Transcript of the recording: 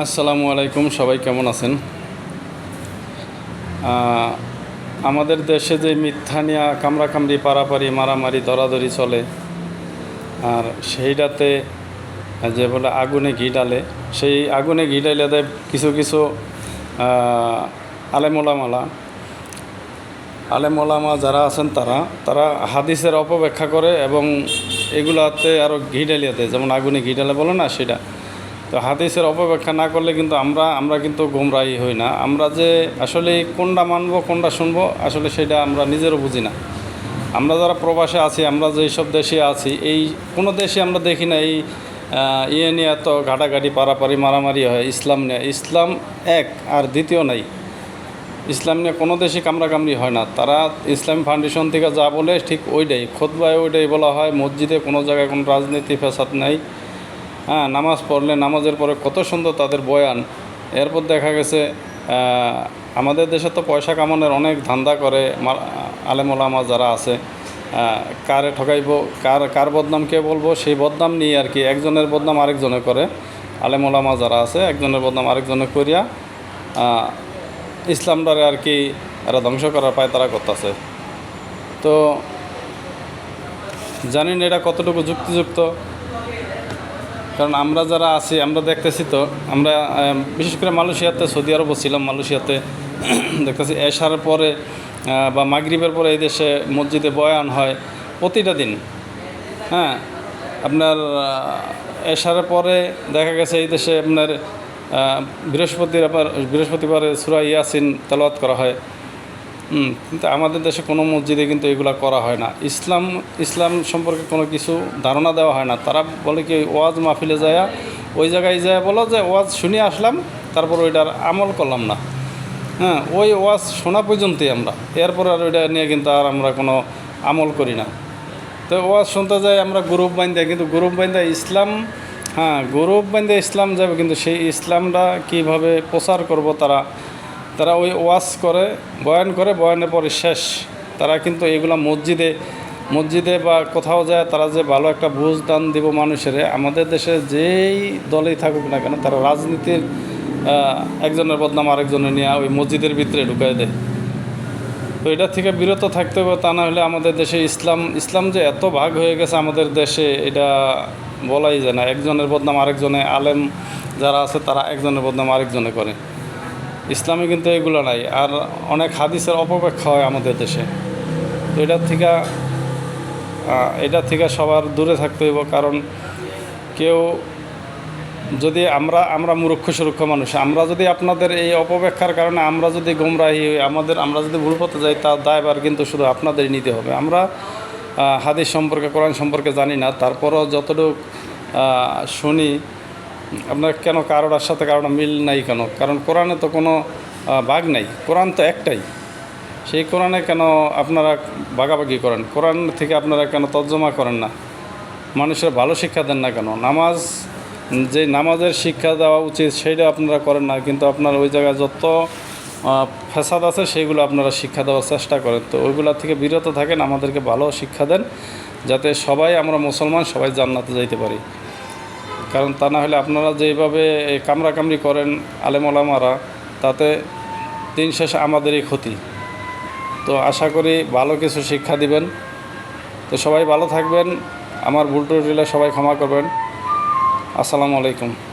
আসসালামু আলাইকুম, সবাই কেমন আছেন? আমাদের দেশে যে মিথ্যা নিয়ে কামড়াকামড়ি পারাপারি মারামারি দরাদরি চলে, আর সেইটাতে যে বলে আগুনে ঘি ডালে, সেই আগুনে ঘি ডালে দেয় কিছু কিছু আলেমোলামালা আলেমোলামা যারা আছেন তারা তারা হাদিসের অপব্যাখ্যা করে এবং এগুলাতে আরও ঘি ডালিয়ে দেয়, যেমন আগুনে ঘি ডালে বলে না সেটা। তো হাদিসের অপব্যাখ্যা না করলে কিন্তু আমরা কিন্তু গোমরাহি হই না। আমরা যে আসলে কোনটা মানবো কোনটা শুনবো আসলে সেটা আমরা নিজেরও বুঝি না। আমরা যারা প্রবাসে আছি, আমরা যেসব দেশে আছি, এই কোনো দেশে আমরা দেখি না এই নিয়ে এত ঘাটাঘাটি পারাপারি মারামারি হয় ইসলাম নিয়ে। ইসলাম এক, আর দ্বিতীয় নাই। ইসলাম নিয়ে কোনো দেশে কামড়াকামড়ি হয় না। তারা ইসলাম ফাউন্ডেশন থেকে যা বলে ঠিক ওইটাই, খুতবায় ওইটাই বলা হয়। মসজিদে কোনো জায়গায় কোনো রাজনীতি ফ্যাসাদ নাই। হ্যাঁ, নামাজ পড়লে নামাজের পরে কত সুন্দর তাদের বয়ান। এরপর দেখা গেছে আমাদের দেশে তো পয়সা কামানোর অনেক ধান্দা করে আলেমোলামা যারা আছে। কারে ঠকাইব, কার বদনাম কে বলবো, সেই বদনাম নিয়ে আর কি একজনের বদনাম আরেকজনে করে। আলেমোলামা যারা আছে একজনের বদনাম আরেকজনে করিয়া ইসলামটারে আর কি এরা ধ্বংস করার পায় তারা করতেছে। তো জানি না এটা কতটুকু যুক্তিযুক্ত, কারণ আমরা যারা আছি আমরা দেখতেছি তো। আমরা বিশেষ করে মালয়েশিয়াতে, সৌদি আরবও ছিলাম, মালয়েশিয়াতে দেখতেছি এশার পরে বা মাগরিবের পরে এই দেশে মসজিদে বয়ান হয় প্রতিটা দিন। হ্যাঁ, আপনার এশারের পরে দেখা গেছে এই দেশে আপনার বৃহস্পতিবারে সূরা ইয়াসিন তেলাওয়াত করা হয়। কিন্তু আমাদের দেশে কোনো মসজিদে কিন্তু এগুলো করা হয় না। ইসলাম সম্পর্কে কোনো কিছু ধারণা দেওয়া হয় না। তারা বলে কি ওয়াজ মাহফিলে যায়, ওই জায়গায় যায় বলো যে ওয়াজ শুনে আসলাম, তারপর ওইটার আমল করলাম না। হ্যাঁ, ওই ওয়াজ শোনা পর্যন্তই আমরা, এরপর আর ওইটা নিয়ে কিন্তু আর আমরা কোনো আমল করি না। তো ওয়াজ শুনতে যাই আমরা গ্রুপ বাইন্দা, কিন্তু গ্রুপ বাইন্দা ইসলাম, হ্যাঁ গ্রুপ বাইন্দা ইসলাম যাবে, কিন্তু সেই ইসলামটা কীভাবে প্রচার করব তারা ওই ওয়াজ করে, বয়ান করে, বয়ানের পরে শেষ। তারা কিন্তু এগুলা মসজিদে বা কোথাও যায় তারা যে ভালো একটা বুঝ দান দিব মানুষের। আমাদের দেশে যেই দলেই থাকুক না কেন, তারা রাজনীতির একজনের বদনাম আরেকজনের নিয়ে ওই মসজিদের ভিতরে ঢুকাই দেয়। তো এটা থেকে বিরত থাকতে হবে, তা না হলে আমাদের দেশে ইসলাম যে এত ভাগ হয়ে গেছে আমাদের দেশে, এটা বলাই যায় না। একজনের বদনাম আরেকজনে, আলেম যারা আছে তারা একজনের বদনাম আরেকজনে করে। ইসলামে কিন্তু এগুলো নাই। আর অনেক হাদিসের অপব্যাখ্যা হয় আমাদের দেশে। তো এটা থেকে সবার দূরে থাকতে হইব। কারণ কেউ যদি আমরা মূর্খ সুরক্ষ মানুষ, আমরা যদি আপনাদের এই অপব্যাখ্যার কারণে আমরা যদি গোমরাহি হই, আমরা যদি ভুল পথে যাই, তার দায়ভার কিন্তু শুধু আপনাদেরই নিতে হবে। আমরা হাদিস সম্পর্কে, কোরআন সম্পর্কে জানি না, তারপরও যতটুকু শুনি, আপনার কেন কারোটার সাথে কারোটা মিল নাই কেন? কারণ কোরআনে তো কোনো ভাগ নাই, কোরআন তো একটাই। সেই কোরআনে কেন আপনারা ভাগাভাগি করেন? কোরআন থেকে আপনারা কেন তর্জমা করেন না? মানুষের ভালো শিক্ষা দেন না কেন? যে নামাজের শিক্ষা দেওয়া উচিত সেইটা আপনারা করেন না, কিন্তু আপনার ওই জায়গায় যত ফ্যাসাদ আছে সেইগুলো আপনারা শিক্ষা দেওয়ার চেষ্টা করেন। তো ওইগুলা থেকে বিরত থাকেন, আমাদেরকে ভালো শিক্ষা দেন, যাতে সবাই আমরা মুসলমান সবাই জান্নাতে যাইতে পারি। কারণ তা না হলে আপনারা যেভাবে কামড়াকামড়ি করেন আলেমোলামারা, তাতে দিন শেষে আমাদেরই ক্ষতি। তো আশা করি ভালো কিছু শিক্ষা দিবেন। তো সবাই ভালো থাকবেন। আমার ভুল ত্রুটি হলে সবাই ক্ষমা করবেন। আসসালামু আলাইকুম।